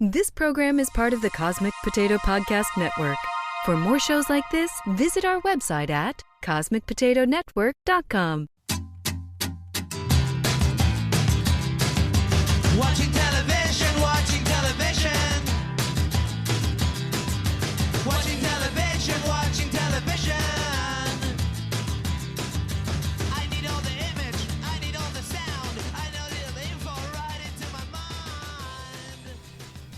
This program is part of the Cosmic Potato Podcast Network. For more shows like this, visit our website at cosmicpotatonetwork.com. Watching television, watching television. Watching television, watching television. I need all the image, I need all the sound. I know the info right into my mind.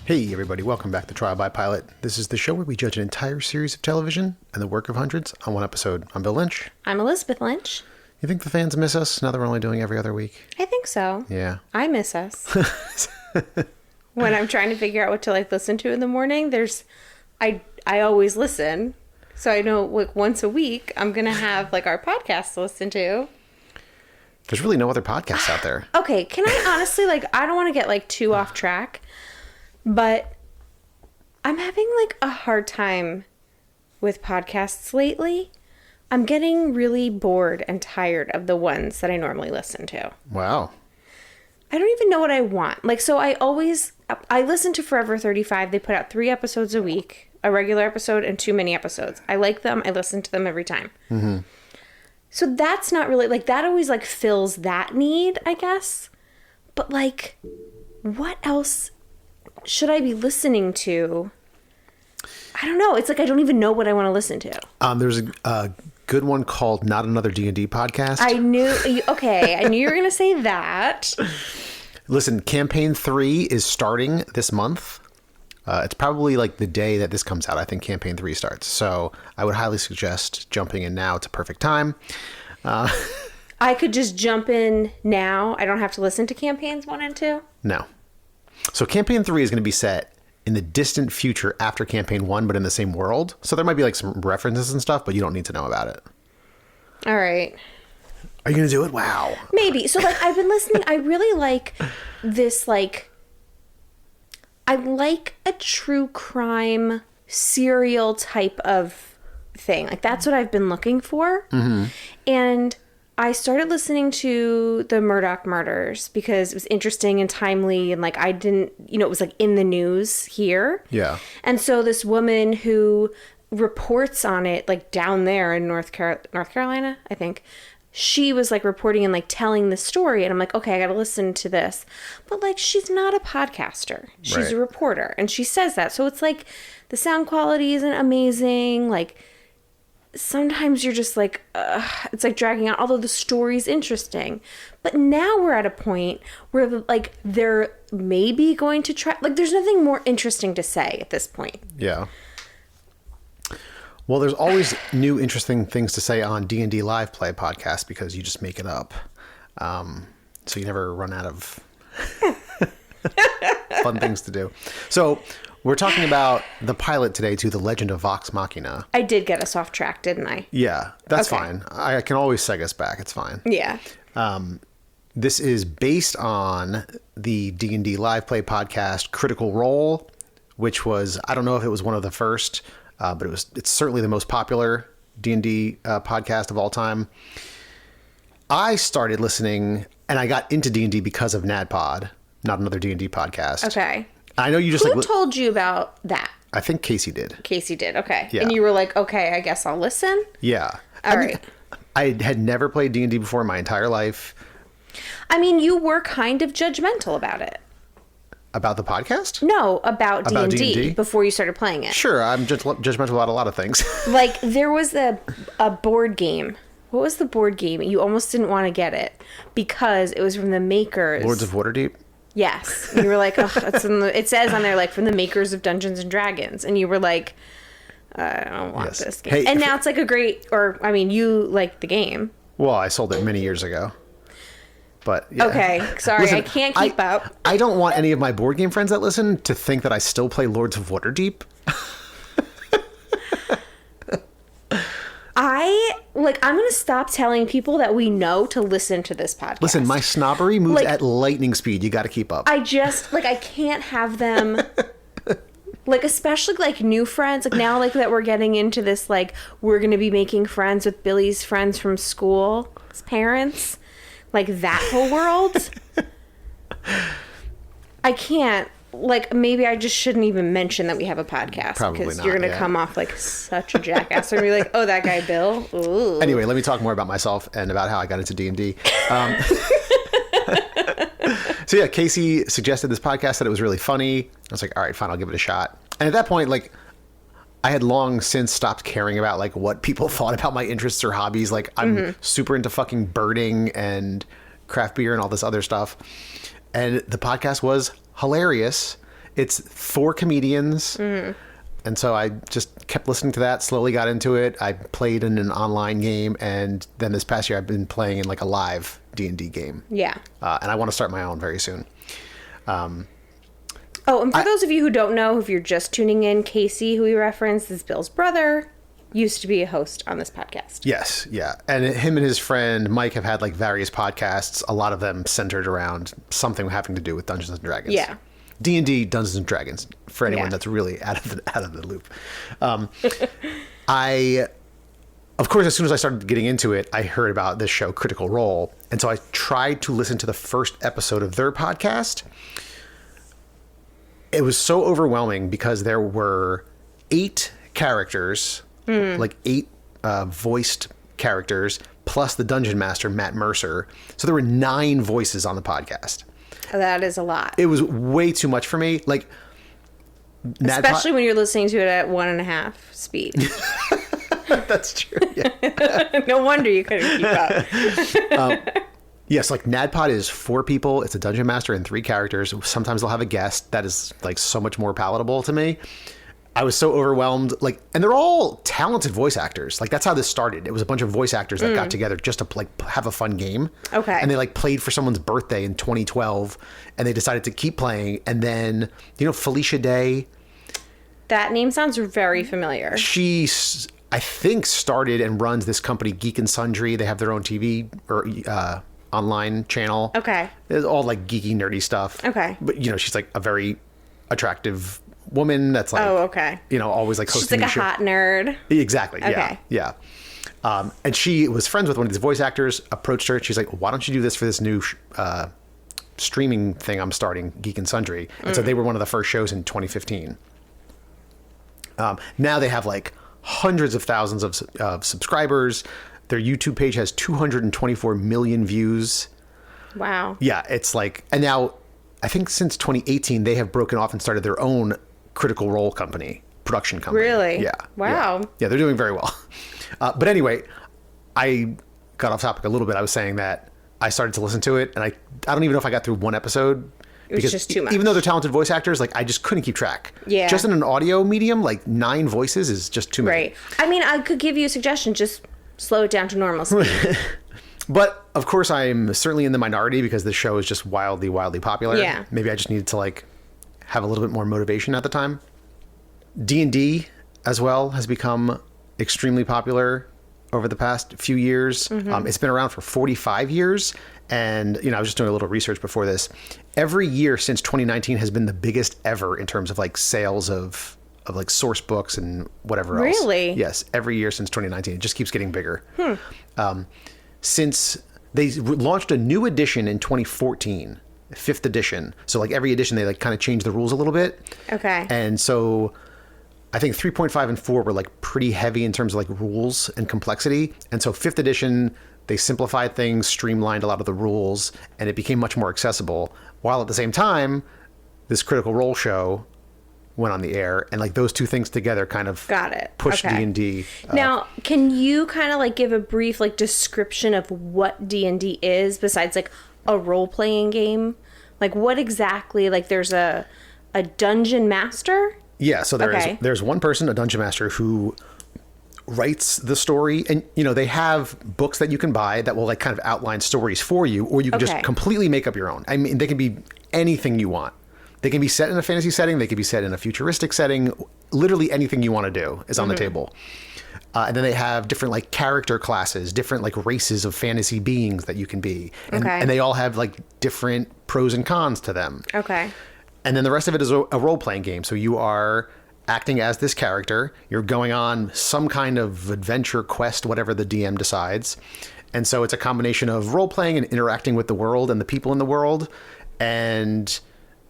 Hey everybody, welcome back to Trial by Pilot. This is the show where we judge an entire series of television and the work of hundreds on one episode. I'm Bill Lynch. I'm Elizabeth Lynch. You think the fans miss us now that we're only doing every other week? I think so. Yeah. I miss us. When I'm trying to figure out what to listen to in the morning, I always listen. So I know once a week I'm going to have our podcast to listen to. There's really no other podcasts out there. Okay, can I honestly I don't want to get too off track, but I'm having a hard time with podcasts lately. I'm getting really bored and tired of the ones that I normally listen to. Wow. I don't even know what I want. So I listen to Forever 35. They put out 3 episodes a week, a regular episode and 2 mini episodes. I like them. I listen to them every time. Mm-hmm. So that's not really, that always fills that need, I guess. But what else should I be listening to? I don't know. It's I don't even know what I want to listen to. There's a good one called Not Another D&D Podcast. I knew you were going to say that. Listen, Campaign 3 is starting this month. It's probably the day that this comes out. I think Campaign 3 starts. So I would highly suggest jumping in now. It's a perfect time. I could just jump in now. I don't have to listen to Campaigns 1 and 2? No. So Campaign 3 is going to be set in the distant future after Campaign 1, but in the same world. So there might be some references and stuff, but you don't need to know about it. All right. Are you going to do it? Wow. Maybe. So I've been listening. I really like this, I like a true crime serial type of thing. That's what I've been looking for. Mm-hmm. And I started listening to the Murdaugh murders because it was interesting and timely, and I didn't, it was in the news here. Yeah. And so this woman who reports on it down there in North Carolina, I think, she was reporting and telling the story, and I'm okay, I gotta listen to this. But she's not a podcaster. She's right. A reporter, and she says that. So it's the sound quality isn't amazing. Sometimes you're just it's dragging out, although the story's interesting. But now we're at a point where they're maybe going to try, there's nothing more interesting to say at this point. Yeah. Well, there's always new interesting things to say on D&D Live Play podcast because you just make it up. So you never run out of fun things to do. So we're talking about the pilot today to The Legend of Vox Machina. I did get us off track, didn't I? Yeah, that's okay. Fine. I can always seg us back. It's fine. Yeah. This is based on the D&D Live Play podcast Critical Role, which was, I don't know if it was one of the first, but it's certainly the most popular D&D podcast of all time. I started listening, and I got into D&D because of NADPOD, Not Another D&D Podcast. Okay. I know you just Who told you about that? I think Casey did. Casey did. Okay. Yeah. And you were okay, I guess I'll listen. Yeah. All right. I had never played D&D before in my entire life. I mean, you were kind of judgmental about it. About the podcast? No, about D&D, D&D? Before you started playing it. Sure, I'm judgmental about a lot of things. There was a board game. What was the board game? You almost didn't want to get it because it was from the makers. Lords of Waterdeep? Yes. And you were it says on there, from the makers of Dungeons and Dragons. And you were I don't want this game. Hey, and now it's a great, you like the game. Well, I sold it many years ago. But yeah. Okay, sorry, Listen, I can't keep up. I don't want any of my board game friends that listen to think that I still play Lords of Waterdeep. I'm going to stop telling people that we know to listen to this podcast. Listen, my snobbery moves at lightning speed. You got to keep up. I just, I can't have them, especially, new friends. Now, that we're getting into this, we're going to be making friends with Billy's friends from school, his parents. That whole world. I can't. like maybe I just shouldn't even mention that we have a podcast Probably because not, you're gonna yeah. come off like such a jackass and be like, oh, that guy Bill. Ooh. Anyway, let me talk more about myself and about how I got into D&D. So yeah, Casey suggested this podcast, that it was really funny. I was like, all right, fine, I'll give it a shot. And at that point, like, I had long since stopped caring about like what people thought about my interests or hobbies. Like, I'm super into fucking birding and craft beer and all this other stuff. And the podcast was hilarious. It's 4 comedians. And so I just kept listening to that, slowly got into it. I played in an online game, and then this past year I've been playing in like a live D&D game. Yeah. And I want to start my own very soon. Oh, and for those of you who don't know, if you're just tuning in, Casey, who we referenced, is Bill's brother, used to be a host on this podcast. Yes, yeah. And him and his friend Mike have had like various podcasts, a lot of them centered around something having to do with Dungeons and Dragons. Yeah. D&D, Dungeons and Dragons, for anyone Yeah. that's really out of the loop. Of course, as soon as I started getting into it, I heard about this show, Critical Role. And so I tried to listen to the first episode of their podcast. It was so overwhelming because there were 8 characters, like 8 voiced characters, plus the Dungeon Master, Matt Mercer. So there were 9 voices on the podcast. That is a lot. It was way too much for me. Like, Especially when you're listening to it at 1.5 speed. That's true. Yeah. No wonder you couldn't keep up. Yes, like NADPOD is 4 people. It's a Dungeon Master and 3 characters. Sometimes they'll have a guest. That is like so much more palatable to me. I was so overwhelmed. Like, and they're all talented voice actors. Like, that's how this started. It was a bunch of voice actors that got together just to like have a fun game. Okay. And they like played for someone's birthday in 2012, and they decided to keep playing. And then, you know, Felicia Day. That name sounds very familiar. She, I think, started and runs this company, Geek and Sundry. They have their own TV or online channel. Okay. It's all like geeky, nerdy stuff. Okay. But, you know, she's like a very attractive woman that's like, Oh, okay. you know, always like hosting She's like a the show. hot nerd. Exactly. Okay. Yeah. And she was friends with one of these voice actors, approached her. She's like, why don't you do this for this new streaming thing I'm starting, Geek and Sundry? And so they were one of the first shows in 2015. Now they have like hundreds of thousands of subscribers. Their YouTube page has 224 million views. Wow. Yeah, it's like, and now I think since 2018, they have broken off and started their own Critical Role company, production company. Really? Yeah. Wow. Yeah, they're doing very well. But anyway, I got off topic a little bit. I was saying that I started to listen to it, and I don't even know if I got through one episode. It was just too much. Even though they're talented voice actors, like I just couldn't keep track. Yeah. Just in an audio medium, like 9 voices is just too many. Right. I mean, I could give you a suggestion. Just slow it down to normal speed. But of course, I'm certainly in the minority because this show is just wildly, wildly popular. Yeah. Maybe I just needed to like have a little bit more motivation at the time. D&D as well has become extremely popular over the past few years. It's been around for 45 years. And, you know, I was just doing a little research before this. Every year since 2019 has been the biggest ever in terms of like sales of like source books and whatever else. Really? Yes. Every year since 2019. It just keeps getting bigger. Since they launched a new edition in 2014, 5th edition. So like every edition, they like kind of changed the rules a little bit. Okay. And so I think 3.5 and 4 were like pretty heavy in terms of like rules and complexity. And so 5th edition, they simplified things, streamlined a lot of the rules, and it became much more accessible. While at the same time, this Critical Role show went on the air, and like those two things together kind of Got it. pushed Okay. D&D. Now, can you kind of like give a brief like description of what D&D is besides like a role-playing game? Like what exactly, like there's a dungeon master? Yeah, so there's one person, a dungeon master, who writes the story, and you know they have books that you can buy that will like kind of outline stories for you, or you can just Okay. completely make up your own. I mean, they can be anything you want. They can be set in a fantasy setting. They can be set in a futuristic setting. Literally anything you want to do is on the table. And then they have different like character classes, different like races of fantasy beings that you can be, and, Okay. and they all have like different pros and cons to them. Okay. And then the rest of it is a role-playing game. So you are acting as this character. You're going on some kind of adventure quest, whatever the DM decides. And so it's a combination of role-playing and interacting with the world and the people in the world. And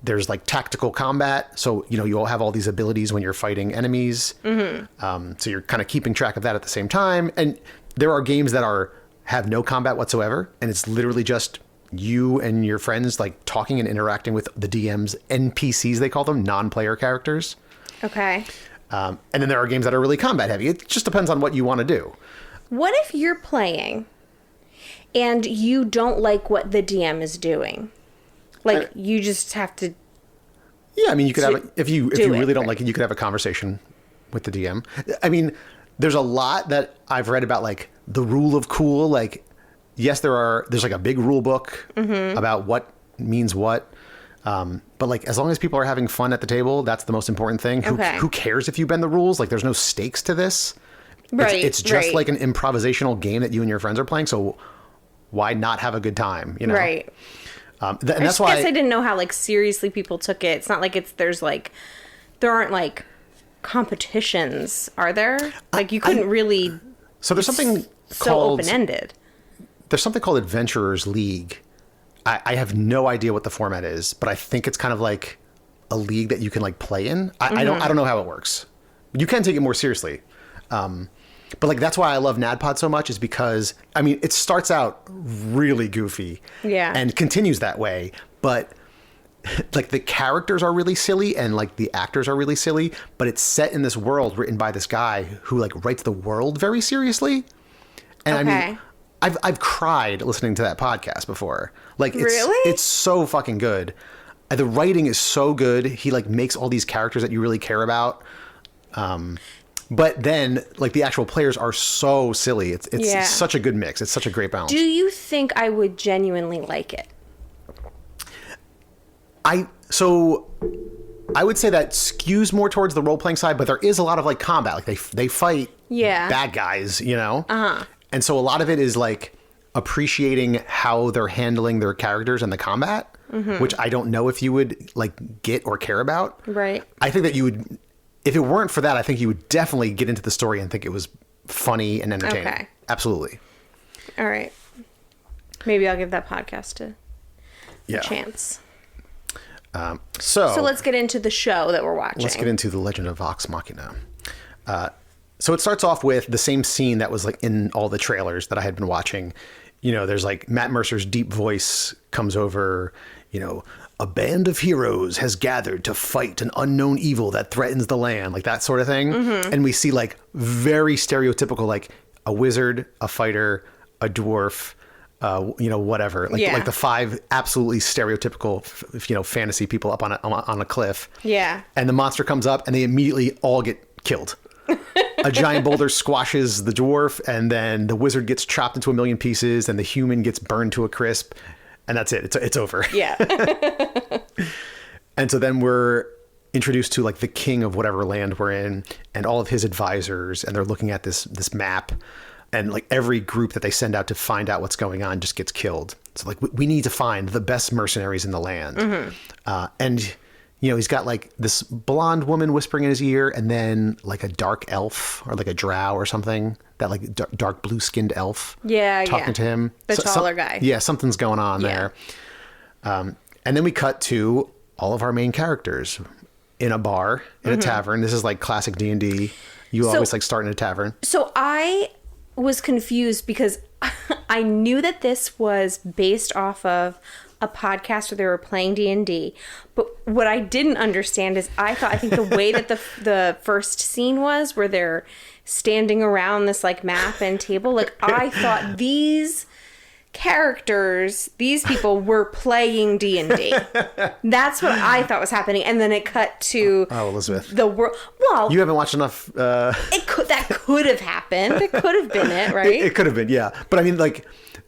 There's like tactical combat. So, you all have all these abilities when you're fighting enemies. So you're kind of keeping track of that at the same time. And there are games that have no combat whatsoever. And it's literally just you and your friends like talking and interacting with the DM's NPCs, they call them, non-player characters. Okay. And then there are games that are really combat heavy. It just depends on what you want to do. What if you're playing and you don't like what the DM is doing? Like, you just have to... Yeah, I mean, you could have... If you really don't right? like it, you could have a conversation with the DM. I mean, there's a lot that I've read about, like, the rule of cool. Like, yes, there's, like, a big rule book about what means what. But, like, as long as people are having fun at the table, that's the most important thing. Okay. Who cares if you bend the rules? Like, there's no stakes to this. Right, It's just right. like an improvisational game that you and your friends are playing, so why not have a good time, Right. And I that's just why guess I didn't know how, like, seriously people took it. It's not like there aren't, like, competitions, are there? Like, you couldn't really... So there's something so called... open-ended. There's something called Adventurers League. I have no idea what the format is, but I think it's kind of like a league that you can, like, play in. I don't know how it works. You can take it more seriously. But like, that's why I love NADPOD so much, is because, I mean, it starts out really goofy and continues that way, but like the characters are really silly and like the actors are really silly, but it's set in this world written by this guy who like writes the world very seriously. And I mean, I've cried listening to that podcast before. Like, it's so fucking good. The writing is so good. He like makes all these characters that you really care about. But then, like, the actual players are so silly. It's such a good mix. It's such a great balance. Do you think I would genuinely like it? So I would say that skews more towards the role-playing side, but there is a lot of, like, combat. Like, they fight bad guys, Uh-huh. And so a lot of it is, like, appreciating how they're handling their characters and the combat, which I don't know if you would, like, get or care about. Right. I think that you would... If it weren't for that, I think you would definitely get into the story and think it was funny and entertaining. Okay. Absolutely. All right. Maybe I'll give that podcast a chance. So let's get into the show that we're watching. Let's get into the Legend of Vox Machina. So it starts off with the same scene that was like in all the trailers that I had been watching. There's like Matt Mercer's deep voice comes over, a band of heroes has gathered to fight an unknown evil that threatens the land, like that sort of thing. And we see like very stereotypical, like a wizard, a fighter, a dwarf, whatever, like the five absolutely stereotypical, fantasy people up on a cliff. Yeah. And the monster comes up and they immediately all get killed. A giant boulder squashes the dwarf, and then the wizard gets chopped into a million pieces, and the human gets burned to a crisp. And that's it. It's over. Yeah. And so then we're introduced to like the king of whatever land we're in and all of his advisors. And they're looking at this map, and like every group that they send out to find out what's going on just gets killed. So like, we need to find the best mercenaries in the land. And he's got like this blonde woman whispering in his ear, and then like a dark elf or like a drow or something, that like dark blue skinned elf. Talking to him. The taller guy. Yeah. Something's going on there. And then we cut to all of our main characters in a bar, in a tavern. This is like classic D&D. You always like start in a tavern. So I was confused because I knew that this was based off of a podcast where they were playing D&D, but what I didn't understand is I think the way that the first scene was, where they're standing around this like map and table, like I thought these characters, these people were playing D&D. That's what I thought was happening, and then it cut to Elizabeth, the world. Well, you haven't watched enough. That could have happened. It could have been it, right? It could have been, yeah. But I mean, like,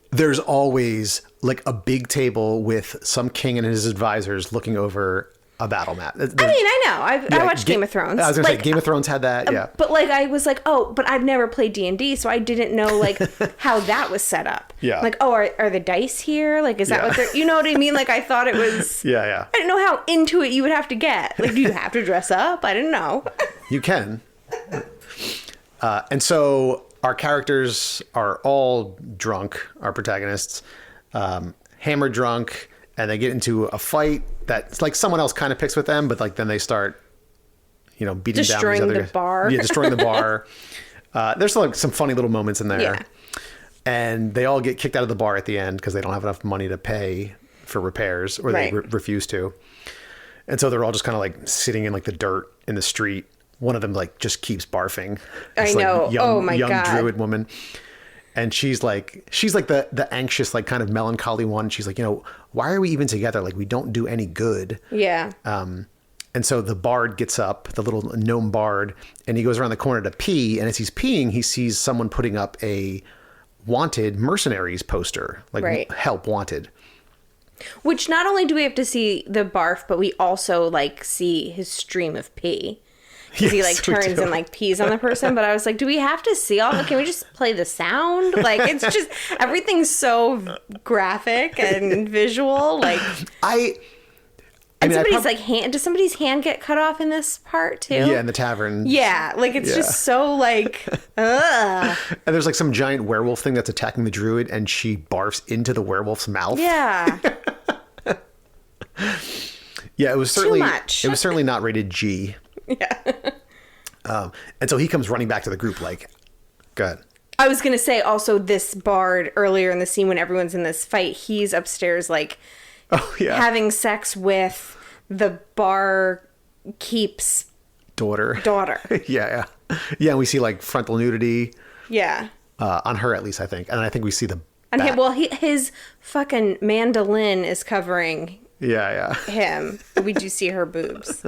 there's always like a big table with some king and his advisors looking over a battle map. I know. I watched Game of Thrones. I was gonna say Game of Thrones had that, yeah. But like, I was like, but I've never played D&D, so I didn't know like how that was set up. Yeah. Like, are the dice here? Like, is that what they're? You know what I mean? Like, I thought it was. Yeah. I didn't know how into it you would have to get. Like, do you have to dress up? I didn't know. You can. And so our characters are all drunk, our protagonists, hammered drunk, and they get into a fight that like someone else kind of picks with them, but like then they start, you know, beating Destroying down these other the bar. Yeah, destroying the bar. There's like some funny little moments in there. Yeah. And they all get kicked out of the bar at the end because they don't have enough money to pay for repairs, or they Right. refuse to. And so they're all just kind of like sitting in like the dirt in the street. One of them like just keeps barfing. I This, like, know. Oh, my young God. druid woman. And she's like the anxious, like kind of melancholy one. She's like, you know, why are we even together? Like we don't do any good. Yeah. And so the bard gets up, the little gnome bard, and he goes around the corner to pee. And as he's peeing, he sees someone putting up a wanted mercenaries poster, like Right. help wanted. Which not only do we have to see the barf, but we also like see his stream of pee. Because he like Yes, we turns do. and like pees on the person. But I was like, do we have to see all that? Can we just play the sound? Like it's just everything's so graphic and visual. Like I mean, somebody's like hand. Does somebody's hand get cut off in this part too? yeah, in the tavern. Yeah, like it's Yeah. just so like, ugh. And there's like some giant werewolf thing that's attacking the druid, and she barfs into the werewolf's mouth. Yeah. Yeah, it was certainly much. It was certainly not rated G. Yeah. And so he comes running back to the group like, go ahead. I was gonna say also this bard earlier in the scene when everyone's in this fight, he's upstairs like Oh yeah. having sex with the bar keep's daughter. daughter. Yeah, and we see like frontal nudity Yeah. on her at least, I think. And I think we see the And back. his fucking mandolin is covering Yeah. him. We do see her boobs.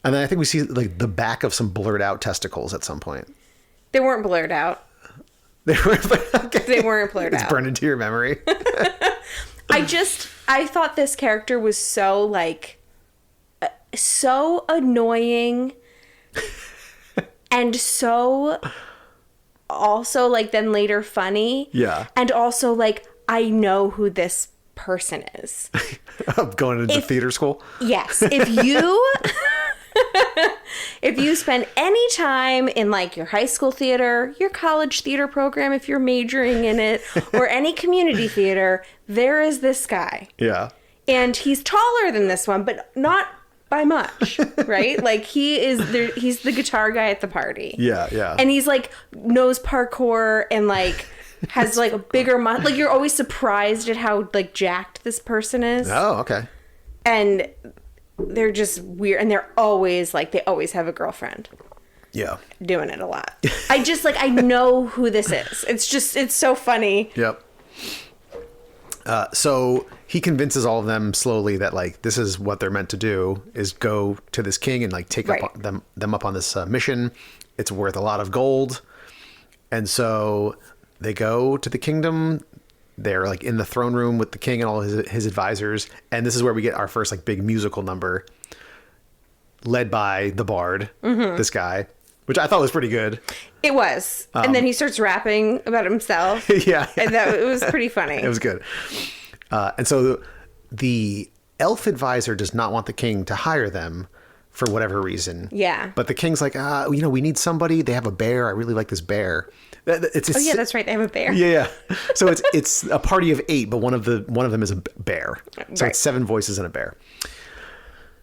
And then I think we see like the back of some blurred out testicles at some point. They weren't blurred out. They were okay. They weren't blurred It's out. burned into your memory. I thought this character was so like so annoying and so also like then later funny. Yeah. And also like I know who this person is. Of going into theater school. Yes. If you spend any time in like your high school theater, your college theater program, if you're majoring in it, or any community theater, there is this guy. Yeah. And he's taller than this one, but not by much, right? Like he's the guitar guy at the party. Yeah. And he's like knows parkour and like has like a bigger like you're always surprised at how like jacked this person is. Oh, okay. And they're just weird, and they're always like they always have a girlfriend Yeah. doing it a lot. I just like I know who this is. It's so funny. Yep. So he convinces all of them slowly that like this is what they're meant to do is go to this king and like take Right. up them up on this mission. It's worth a lot of gold, and so they go to the kingdom. They're like in the throne room with the king and all his advisors, and this is where we get our first like big musical number, led by the bard, this guy, which I thought was pretty good. It was, and then he starts rapping about himself. Yeah. And it was pretty funny. It was good. And so the elf advisor does not want the king to hire them for whatever reason. Yeah. But the king's like, we need somebody. They have a bear. I really like this bear. It's Oh yeah, that's right. They have a bear. yeah. So it's a party of 8, but one of them is a bear. So Right. it's 7 voices and a bear.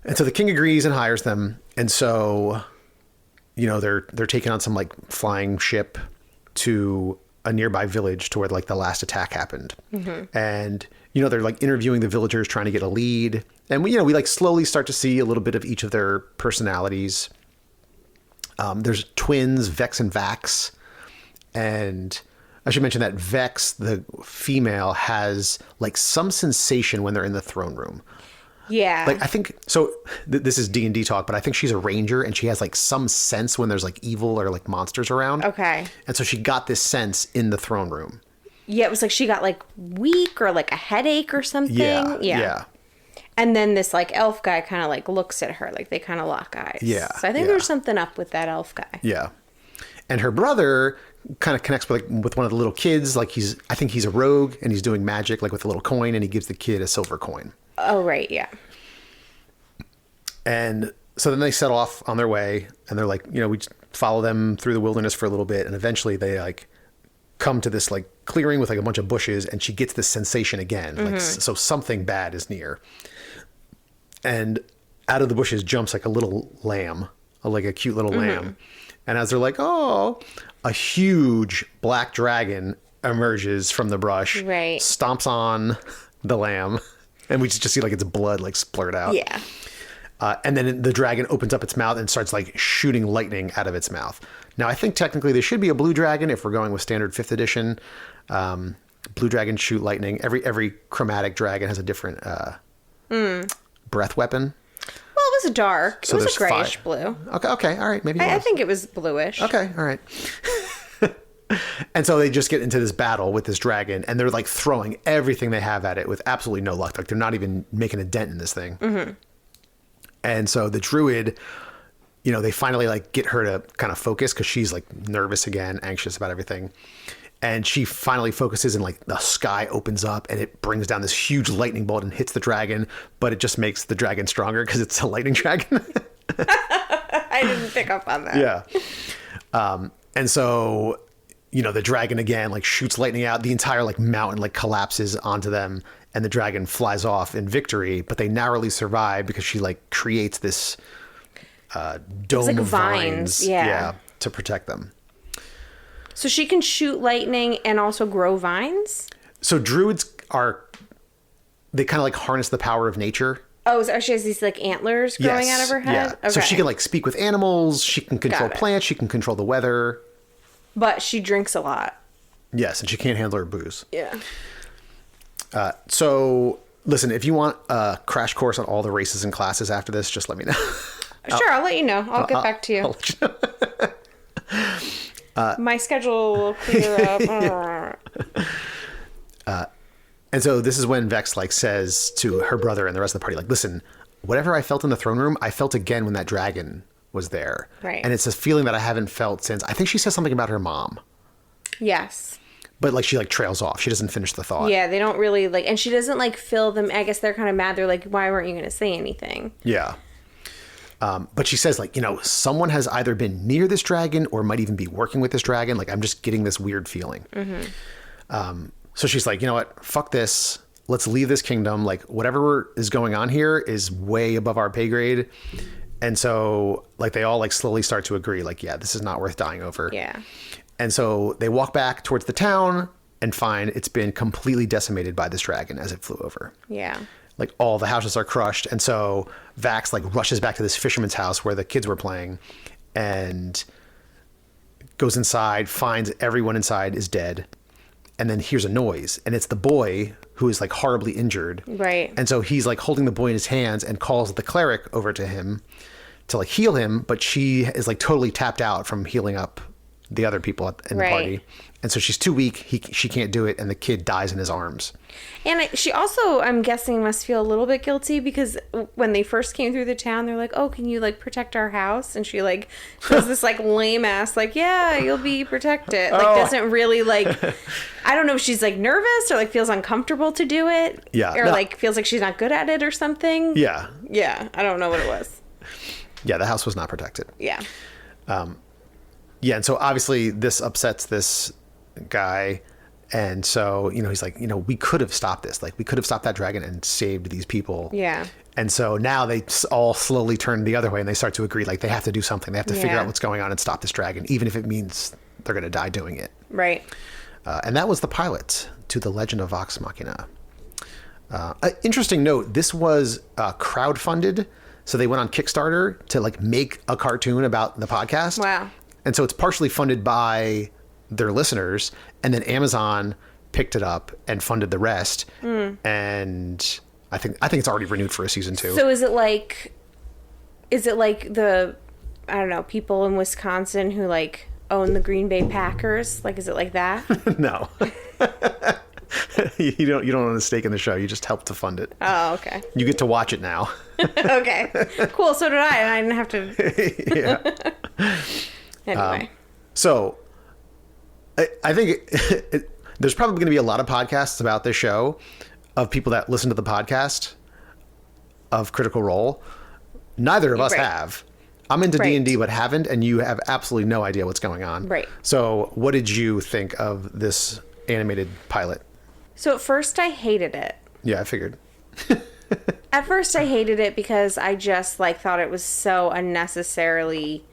And so the king agrees and hires them. And so, they're taking on some like flying ship to a nearby village to where like the last attack happened. Mm-hmm. And, they're like interviewing the villagers, trying to get a lead. And we like slowly start to see a little bit of each of their personalities. There's twins, Vex and Vax. And I should mention that Vex, the female, has like some sensation when they're in the throne room. Yeah. Like I think so. This is D&D talk, but I think she's a ranger and she has like some sense when there's like evil or like monsters around. Okay. And so she got this sense in the throne room. Yeah, it was like she got like weak or like a headache or something. Yeah. And then this like elf guy kind of like looks at her, like they kind of lock eyes. Yeah, So I think yeah. there's something up with that elf guy. Yeah. And her brother kind of connects with one of the little kids. Like I think he's a rogue and he's doing magic like with a little coin, and he gives the kid a silver coin. Oh right, yeah. And so then they set off on their way, and they're like, we just follow them through the wilderness for a little bit, and eventually they like come to this like clearing with like a bunch of bushes, and she gets this sensation again. Like so something bad is near. and out of the bushes jumps like a little lamb, like a cute little lamb. And as they're like, oh, a huge black dragon emerges from the brush, Right. stomps on the lamb, and we just see like its blood like splurt out. Yeah. And then the dragon opens up its mouth and starts like shooting lightning out of its mouth. Now, I think technically there should be a blue dragon if we're going with standard 5th edition. Blue dragons shoot lightning. Every chromatic dragon has a different breath weapon. Well, it was a dark. So it was there's a grayish blue. Okay, all right, maybe it I was. think it was bluish. Okay, all right. And so they just get into this battle with this dragon, and they're like throwing everything they have at it with absolutely no luck. Like they're not even making a dent in this thing. And so the druid, they finally like get her to kind of focus because she's like nervous again, anxious about everything. And she finally focuses, and like the sky opens up and it brings down this huge lightning bolt and hits the dragon, but it just makes the dragon stronger because it's a lightning dragon. I didn't pick up on that. Yeah. And so, the dragon again, like shoots lightning out. The entire like mountain like collapses onto them, and the dragon flies off in victory, but they narrowly survive because she like creates this dome like of vines. Yeah. to protect them. So she can shoot lightning and also grow vines? So druids they kind of like harness the power of nature. Oh, so she has these like antlers growing out of her head? Yeah. Okay. So she can like speak with animals. She can control Got it. plants. She can control the weather. But she drinks a lot. Yes. And she can't handle her booze. Yeah. So listen, if you want a crash course on all the races and classes after this, just let me know. Sure, I'll let you know. I'll get back to you. I'll let you know. My schedule will clear up. And so this is when Vex like says to her brother and the rest of the party, like, listen, whatever I felt in the throne room, I felt again when that dragon was there. Right. And it's a feeling that I haven't felt since, I think she says something about her mom, Yes. but like she like trails off. She doesn't finish the thought. Yeah, they don't really like, and she doesn't like fill them. I guess they're kind of mad. They're like, why weren't you going to say anything? Yeah. But she says like, someone has either been near this dragon or might even be working with this dragon. Like, I'm just getting this weird feeling. So she's like, you know what? Fuck this. Let's leave this kingdom. Like, whatever is going on here is way above our pay grade. And so like they all like slowly start to agree, like, yeah, this is not worth dying over. Yeah. And so they walk back towards the town and find it's been completely decimated by this dragon as it flew over. Yeah. Like all the houses are crushed. And so Vax like rushes back to this fisherman's house where the kids were playing and goes inside, finds everyone inside is dead, and then hears a noise. And it's the boy who is like horribly injured. Right. And so he's like holding the boy in his hands and calls the cleric over to him to like heal him. But she is like totally tapped out from healing up the other people in the Right. party. And so she's too weak. She can't do it. And the kid dies in his arms. And she also, I'm guessing, must feel a little bit guilty because when they first came through the town, they're like, oh, can you like protect our house? And she like does this like lame ass, like, yeah, you'll be protected. Like, doesn't really like, I don't know if she's like nervous or like feels uncomfortable to do it. Yeah, Or no. like feels like she's not good at it or something. Yeah. Yeah. I don't know what it was. Yeah. The house was not protected. Yeah. Yeah. And so obviously this upsets this guy. And so, he's like, we could have stopped this. Like, we could have stopped that dragon and saved these people. Yeah. And so now they all slowly turn the other way and they start to agree, like, they have to do something. They have to figure Yeah. out what's going on and stop this dragon, even if it means they're going to die doing it. Right. And that was the pilot to The Legend of Vox Machina. Interesting note, this was crowdfunded. So they went on Kickstarter to, like, make a cartoon about the podcast. Wow. And so it's partially funded by their listeners, and then Amazon picked it up and funded the rest. And I think it's already renewed for a season 2. So is it like the, I don't know, people in Wisconsin who like own the Green Bay Packers? Like, is it like that? No. You don't own a stake in the show. You just help to fund it. Oh, okay. You get to watch it now. Okay. Cool. So did I, and I didn't have to. Yeah. Anyway. So I think there's probably going to be a lot of podcasts about this show of people that listen to the podcast of Critical Role. Neither of us Right. have. I'm into Right. D&D but haven't, and you have absolutely no idea what's going on. Right. So what did you think of this animated pilot? So at first I hated it. Yeah, I figured. At first I hated it because I just like thought it was so unnecessarily,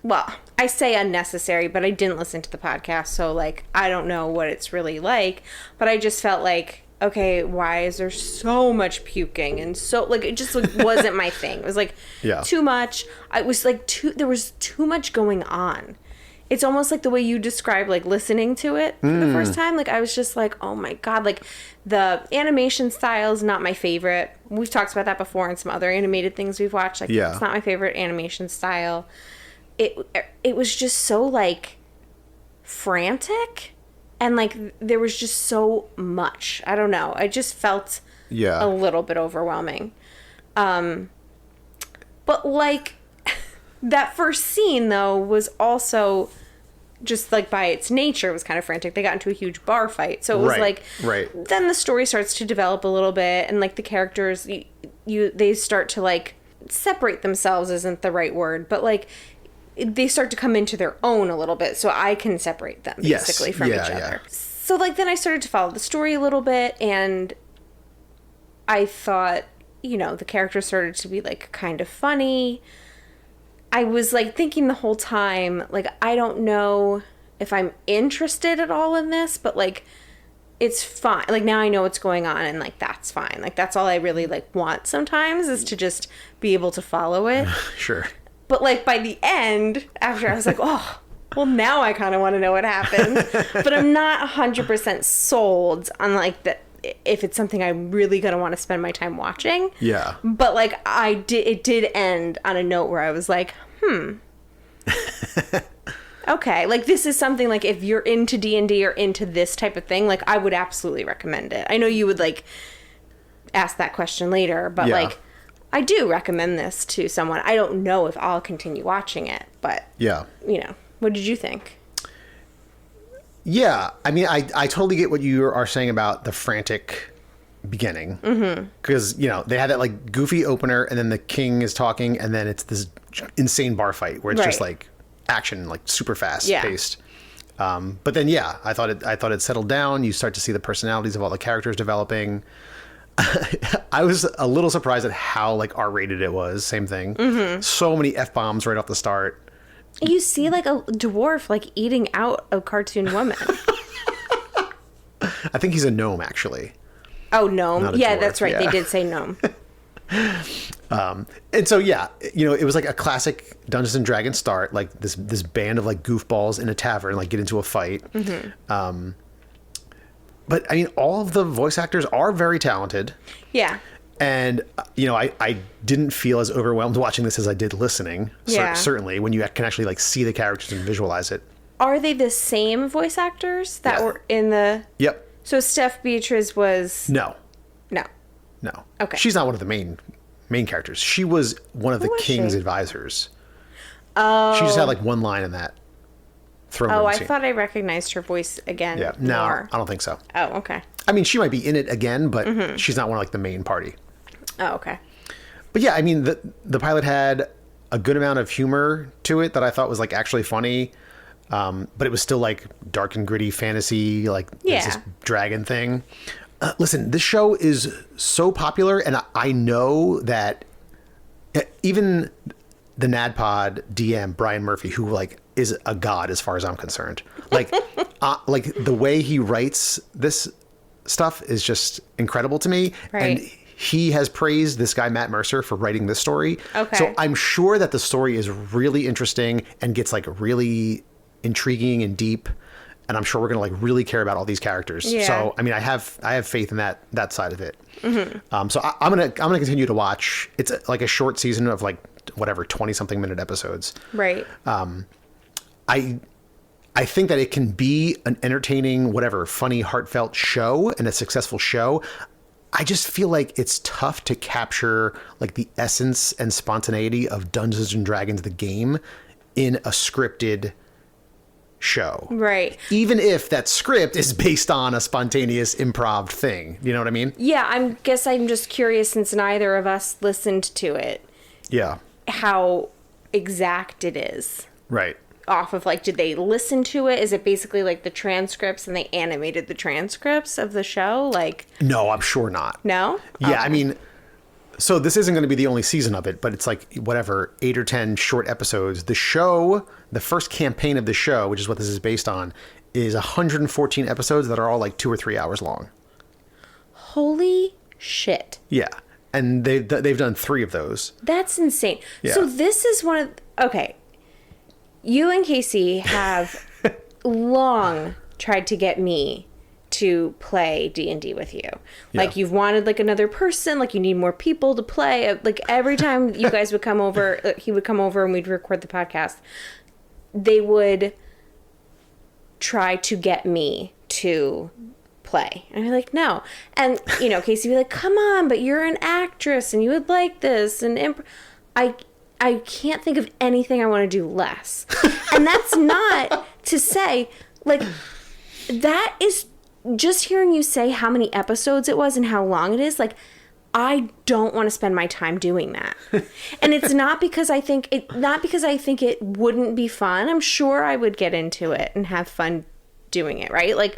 well, I say unnecessary, but I didn't listen to the podcast, so like I don't know what it's really like, but I just felt like, okay, why is there so much puking? And so like it just like, wasn't my thing. It was like too much. I was like there was too much going on. It's almost like the way you described like listening to it for the first time. Like I was just like, oh my God, like the animation style is not my favorite. We've talked about that before in some other animated things we've watched. Like it's not my favorite animation style. It was just so like frantic, and like there was just so much. I don't know. I just felt a little bit overwhelming. But like that first scene though was also just like by its nature was kind of frantic. They got into a huge bar fight, so it was like then the story starts to develop a little bit, and like the characters they start to like separate themselves isn't the right word, but like they start to come into their own a little bit, so I can separate them basically from each other. So like then I started to follow the story a little bit, and I thought, you know, the characters started to be like kind of funny. I was like thinking the whole time, like, I don't know if I'm interested at all in this, but like, it's fine. Like now I know what's going on, and like, that's fine. Like that's all I really like want sometimes is to just be able to follow it. Sure. But like by the end, after I was like, oh, well now I kind of want to know what happened. But I'm not 100% sold on like that. If it's something I'm really going to want to spend my time watching. Yeah. But like it did end on a note where I was like, okay. Like this is something like if you're into D&D or into this type of thing, like I would absolutely recommend it. I know you would like ask that question later, but like I do recommend this to someone. I don't know if I'll continue watching it, but you know, what did you think? Yeah, I mean, I totally get what you are saying about the frantic beginning. Because, you know, they had that, like, goofy opener, and then the king is talking, and then it's this insane bar fight where it's just, like, action, like, super fast-paced. But then, I thought it settled down. You start to see the personalities of all the characters developing. I was a little surprised at how, like, R-rated it was. Same thing. So many F-bombs right off the start. You see like a dwarf like eating out a cartoon woman. I think he's a gnome, actually. Oh, gnome. Yeah, dwarf, that's right. They did say gnome. And so, you know, it was like a classic Dungeons and Dragons start, like this band of like goofballs in a tavern, like get into a fight. But I mean, all of the voice actors are very talented. Yeah. And, you know, I didn't feel as overwhelmed watching this as I did listening. Certainly, when you can actually, like, see the characters and visualize it. Are they the same voice actors that were in the... Yep. So Steph Beatriz was... No. Okay. She's not one of the main characters. She was one of the king's advisors. Oh. She just had, like, one line in that throne room scene. I thought I recognized her voice again. Yeah. No, I don't think so. Oh, okay. I mean, she might be in it again, but she's not one of, like, the main party. Oh, okay. But yeah, I mean, the pilot had a good amount of humor to it that I thought was like actually funny. But it was still like dark and gritty fantasy, like there's this dragon thing. Listen, this show is so popular, and I know that even the NADPOD DM, Brian Murphy, who like is a god as far as I'm concerned, like the way he writes this stuff is just incredible to me. Right. And he has praised this guy, Matt Mercer, for writing this story. Okay. So I'm sure that the story is really interesting and gets like really intriguing and deep. And I'm sure we're going to like really care about all these characters. Yeah. So, I mean, I have faith in that side of it. So I'm going to continue to watch. It's like a short season of like whatever, 20 something minute episodes. Right. I think that it can be an entertaining, whatever, funny, heartfelt show and a successful show. I just feel like it's tough to capture like the essence and spontaneity of Dungeons and Dragons, the game, in a scripted show. Right. Even if that script is based on a spontaneous improv thing. You know what I mean? Yeah, I'm just curious, since neither of us listened to it. Yeah. How exact it is. Right. off of like, did they listen to it? Is it basically like the transcripts and they animated the transcripts of the show? Like, No, I'm sure not. no? Yeah, Okay. I mean, so this isn't going to be the only season of it, but it's like whatever, 8 or 10 short episodes. The show, the first campaign of the show, which is what this is based on, is 114 episodes that are all like 2 or 3 hours long. Holy shit. Yeah, and they've done 3 of those. That's insane. Yeah. So this is one of, okay, you and Casey have long tried to get me to play D&D with you. Like, you've wanted like another person, like you need more people to play. Like every time you guys would come over, he would come over and we'd record the podcast, they would try to get me to play. And I'd be like, no. And, you know, Casey would be like, come on, but you're an actress and you would like this. And I can't think of anything I want to do less. And that's not to say, like, that is just hearing you say how many episodes it was and how long it is. Like, I don't want to spend my time doing that. And it's not because I think it wouldn't be fun. I'm sure I would get into it and have fun doing it, right? Like,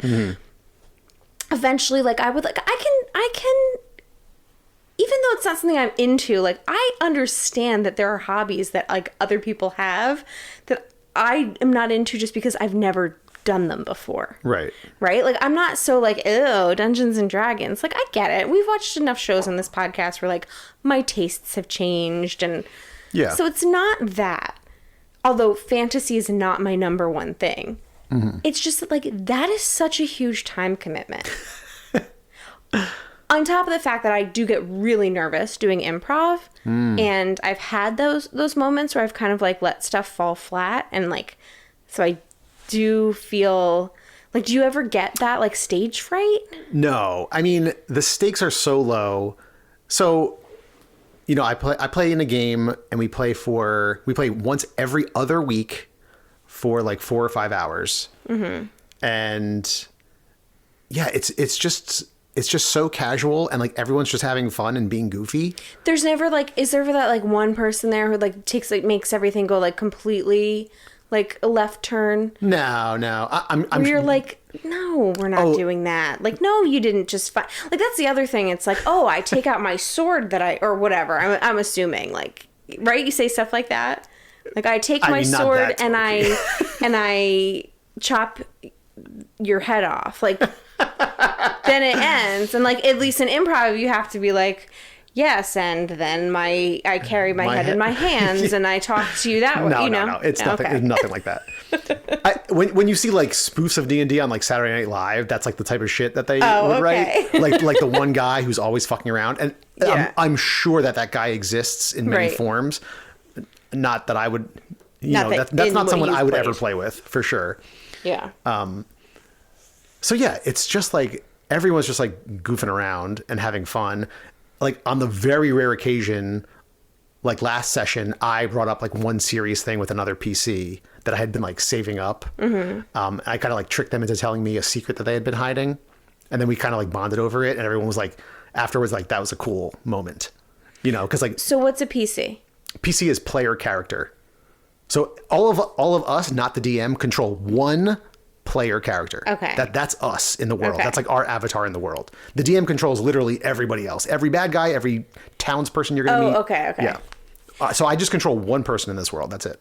eventually, like, I would, like, I can, even though it's not something I'm into, like, I understand that there are hobbies that, like, other people have that I am not into just because I've never done them before. Right. Right? Like, I'm not so like, ew, Dungeons and Dragons. Like, I get it. We've watched enough shows on this podcast where, like, my tastes have changed. And Yeah. so it's not that. Although fantasy is not my number one thing. It's just that, like, that is such a huge time commitment. On top of the fact that I do get really nervous doing improv. And I've had those moments where I've kind of, like, let stuff fall flat. And, like, so I do feel like, do you ever get that, like, stage fright? No, I mean, the stakes are so low. So, you know, I play in a game and we play once every other week for like 4 or 5 hours. And yeah, it's just so casual and like everyone's just having fun and being goofy. There's never like, is there ever that like one person there who like makes everything go like completely like a left turn? No, I'm Where you're like, no, we're not doing that. Like, no, you didn't just fight. Like, that's the other thing. It's like, oh, I take out my sword or whatever. I'm assuming, like, right? You say stuff like that. Like, I take my sword and I chop your head off. Like, then it ends. And like, at least in improv, you have to be like, yes, and then I carry my head in my hands and I talk to you that way. No, it's nothing. Okay. It's nothing like that. When you see like spoofs of D&D on like Saturday Night Live, that's like the type of shit that they would write. Like the one guy who's always fucking around, and I'm sure that guy exists in many forms. Not that I would, that's not someone I would ever play with for sure. Yeah. So yeah, it's just like everyone's just like goofing around and having fun. Like on the very rare occasion, like last session, I brought up like one serious thing with another PC that I had been like saving up. I kind of like tricked them into telling me a secret that they had been hiding. And then we kind of like bonded over it. And everyone was like, afterwards, like that was a cool moment, cause like. So what's a PC? PC is player character. So all of us, not the DM, control one player character. Okay. That's us in the world. Okay. That's like our avatar in the world. The DM controls literally everybody else. Every bad guy, every townsperson you're going to meet. Okay. Yeah. So I just control one person in this world. That's it.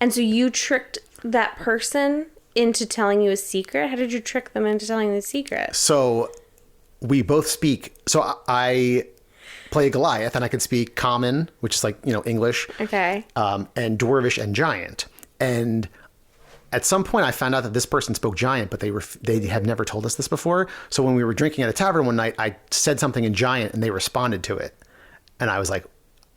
And so you tricked that person into telling you a secret? How did you trick them into telling you the secret? So we both speak. So I play Goliath and I can speak Common, which is like, English. Okay. And Dwarvish and Giant. And at some point I found out that this person spoke Giant, but they had never told us this before. So when we were drinking at a tavern one night, I said something in Giant and they responded to it. And I was like,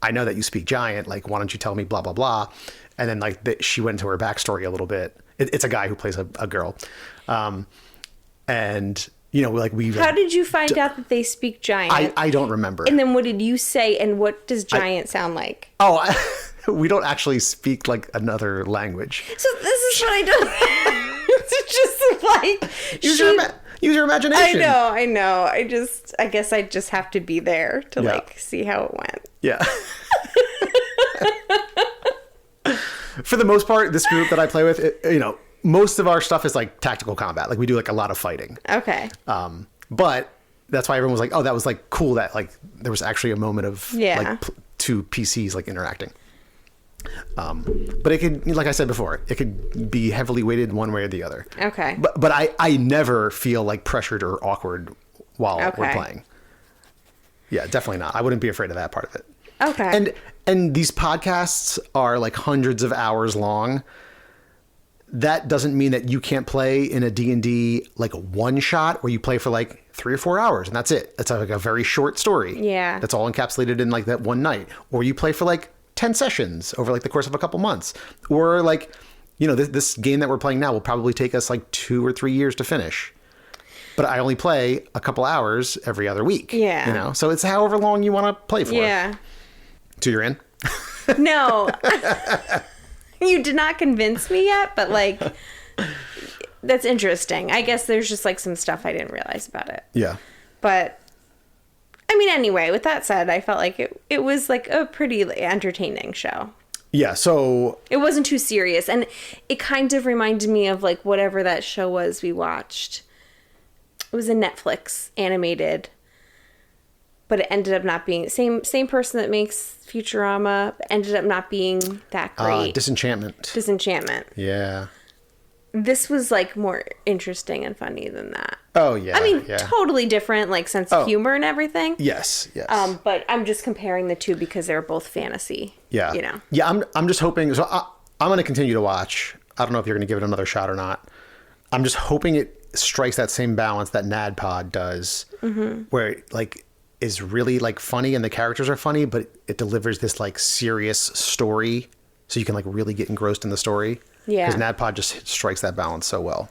I know that you speak Giant. Like, why don't you tell me blah, blah, blah. And then like she went into her backstory a little bit. It's a guy who plays a girl. And how did you find out that they speak Giant? I don't remember. And then what did you say? And what does Giant sound like? We don't actually speak like another language. So this is what I don't. It's just like use your imagination. I know. I guess I just have to be there to like see how it went. Yeah. for the most part, this group that I play with, most of our stuff is like tactical combat. Like we do like a lot of fighting. Okay. But that's why everyone was like, oh, that was like cool that like there was actually a moment of like two PCs like interacting. But it could, like I said before, it could be heavily weighted one way or the other. Okay. But I never feel like pressured or awkward while we're playing. Yeah, definitely not. I wouldn't be afraid of that part of it. Okay. And these podcasts are like hundreds of hours long. That doesn't mean that you can't play in a D&D like a one shot where you play for like 3 or 4 hours and that's it. It's like a very short story. Yeah. That's all encapsulated in like that one night. Or you play for like 10 sessions over like the course of a couple months. Or like, this game that we're playing now will probably take us like 2 or 3 years to finish. But I only play a couple hours every other week. Yeah. So it's however long you want to play for. Yeah. So you're in? No. You did not convince me yet, but like, that's interesting. I guess there's just like some stuff I didn't realize about it. Yeah. But I mean, anyway, with that said, I felt like it was like a pretty entertaining show. Yeah, so... It wasn't too serious. And it kind of reminded me of like whatever that show was we watched. It was a Netflix animated, but it ended up not being... Same person that makes Futurama, ended up not being that great. Disenchantment. Yeah. This was like more interesting and funny than that. Oh, yeah. I mean, yeah. totally different, like sense of humor and everything. Yes. But I'm just comparing the two because they're both fantasy. Yeah. Yeah, I'm just hoping... So I'm going to continue to watch. I don't know if you're going to give it another shot or not. I'm just hoping it strikes that same balance that NADPOD does, where it like is really like funny and the characters are funny, but it delivers this like serious story so you can like really get engrossed in the story. Yeah. Because NADPOD just strikes that balance so well.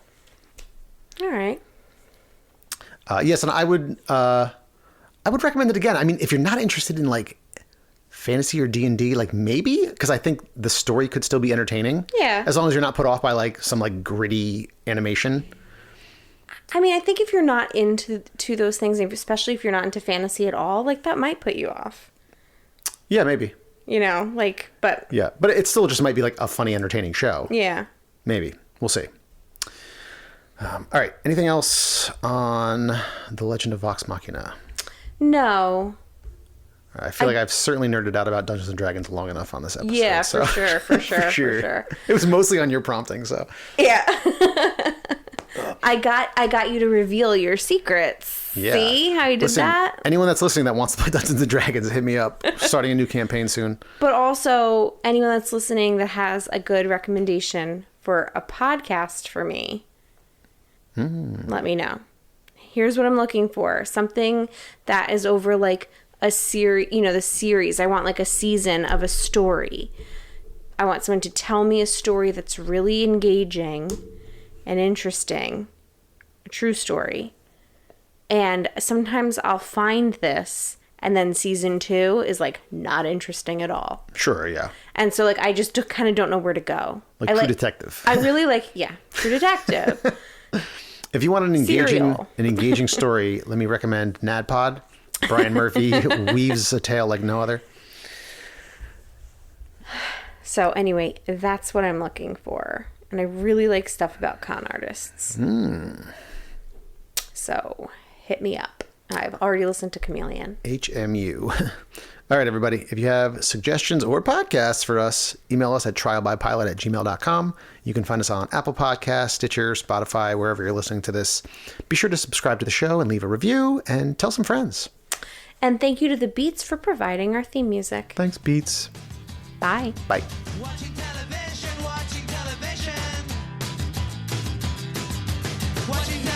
All right. Yes, and I would recommend it again. I mean, if you're not interested in like fantasy or D&D, like maybe, because I think the story could still be entertaining. Yeah. As long as you're not put off by like some like gritty animation. I mean, I think if you're not into those things, especially if you're not into fantasy at all, like that might put you off. Yeah, maybe. But... Yeah, but it still just might be like a funny, entertaining show. Yeah. Maybe. We'll see. All right. Anything else on The Legend of Vox Machina? No. I feel like I've certainly nerded out about Dungeons & Dragons long enough on this episode. Yeah, so. for sure. It was mostly on your prompting, so. Yeah. I got you to reveal your secrets. Yeah. See how you did that? Anyone that's listening that wants to play Dungeons & Dragons, hit me up. Starting a new campaign soon. But also, anyone that's listening that has a good recommendation for a podcast for me, let me know. Here's what I'm looking for. Something that is over like a series, the series. I want like a season of a story. I want someone to tell me a story that's really engaging and interesting. A true story. And sometimes I'll find this and then season 2 is like not interesting at all. Sure, yeah. And so like I just kind of don't know where to go. Like True Detective. I really like, True Detective. If you want an engaging story, let me recommend NADPOD. Brian Murphy weaves a tale like no other. So anyway, that's what I'm looking for. And I really like stuff about con artists. So hit me up. I've already listened to Chameleon. HMU. All right, everybody. If you have suggestions or podcasts for us, email us at trialbypilot@gmail.com. You can find us on Apple Podcasts, Stitcher, Spotify, wherever you're listening to this. Be sure to subscribe to the show and leave a review and tell some friends. And thank you to the Beats for providing our theme music. Thanks, Beats. Bye. Bye. Watching television, watching television. Watching television.